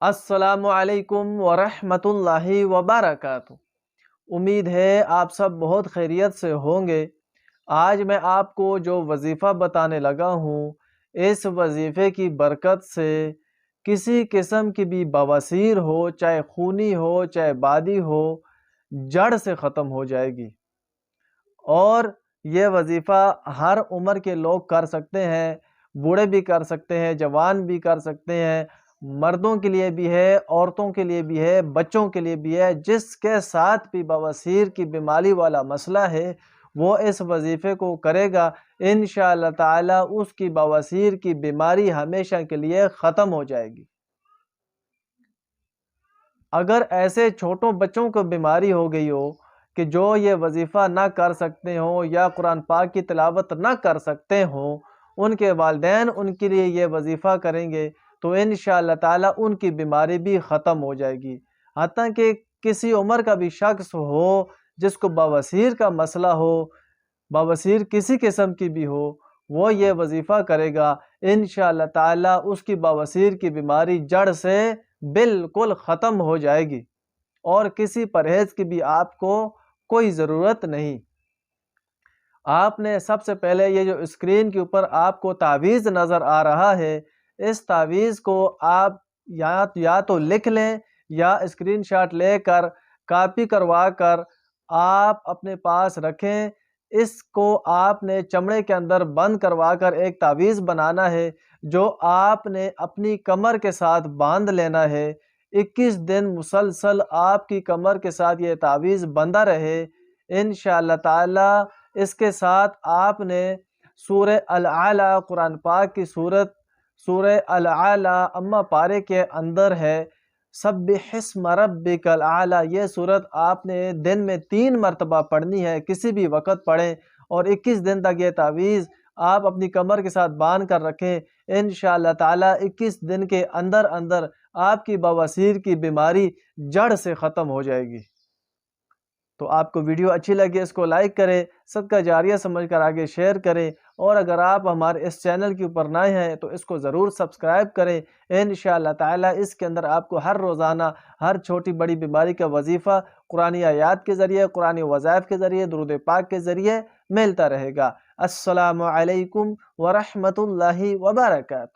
السلام علیکم ورحمۃ اللہ وبرکاتہ۔ امید ہے آپ سب بہت خیریت سے ہوں گے۔ آج میں آپ کو جو وظیفہ بتانے لگا ہوں، اس وظیفے کی برکت سے کسی قسم کی بھی بواسیر ہو، چاہے خونی ہو چاہے بادی ہو، جڑ سے ختم ہو جائے گی۔ اور یہ وظیفہ ہر عمر کے لوگ کر سکتے ہیں، بوڑھے بھی کر سکتے ہیں، جوان بھی کر سکتے ہیں، مردوں کے لیے بھی ہے، عورتوں کے لیے بھی ہے، بچوں کے لیے بھی ہے۔ جس کے ساتھ بھی بواسیر کی بیماری والا مسئلہ ہے وہ اس وظیفے کو کرے گا، انشاءاللہ تعالی اس کی بواسیر کی بیماری ہمیشہ کے لیے ختم ہو جائے گی۔ اگر ایسے چھوٹوں بچوں کو بیماری ہو گئی ہو کہ جو یہ وظیفہ نہ کر سکتے ہوں یا قرآن پاک کی تلاوت نہ کر سکتے ہوں، ان کے والدین ان کے لیے یہ وظیفہ کریں گے تو انشاءاللہ تعالی ان کی بیماری بھی ختم ہو جائے گی۔ حتیٰ کہ کسی عمر کا بھی شخص ہو جس کو بواسیر کا مسئلہ ہو، بواسیر کسی قسم کی بھی ہو، وہ یہ وظیفہ کرے گا، انشاءاللہ تعالی اس کی بواسیر کی بیماری جڑ سے بالکل ختم ہو جائے گی، اور کسی پرہیز کی بھی آپ کو کوئی ضرورت نہیں۔ آپ نے سب سے پہلے یہ جو اسکرین کے اوپر آپ کو تعویذ نظر آ رہا ہے، اس تعویذ کو آپ یا تو لکھ لیں یا اسکرین شاٹ لے کر کاپی کروا کر آپ اپنے پاس رکھیں۔ اس کو آپ نے چمڑے کے اندر بند کروا کر ایک تعویذ بنانا ہے جو آپ نے اپنی کمر کے ساتھ باندھ لینا ہے۔ 21 دن مسلسل آپ کی کمر کے ساتھ یہ تعویذ بندھا رہے، انشاءاللہ تعالی اس کے ساتھ آپ نے سورہ الاعلی، قرآن پاک کی سورہ الاعلی اما پارے کے اندر ہے، سبح اسم ربک الاعلی، یہ سورت آپ نے دن میں 3 مرتبہ پڑھنی ہے، کسی بھی وقت پڑھیں، اور 21 دن تک یہ تعویذ آپ اپنی کمر کے ساتھ باندھ کر رکھیں۔ انشاءاللہ تعالی 21 دن کے اندر اندر آپ کی بواسیر کی بیماری جڑ سے ختم ہو جائے گی۔ تو آپ کو ویڈیو اچھی لگے اس کو لائک کریں، صدقہ جاریہ سمجھ کر آگے شیئر کریں، اور اگر آپ ہمارے اس چینل کے اوپر نئے ہیں تو اس کو ضرور سبسکرائب کریں۔ انشاءاللہ تعالی اس کے اندر آپ کو ہر روزانہ ہر چھوٹی بڑی بیماری کا وظیفہ قرآنی آیات کے ذریعے، قرآنی وظائف کے ذریعے، درود پاک کے ذریعے ملتا رہے گا۔ السلام علیکم ورحمۃ اللہ وبرکاتہ۔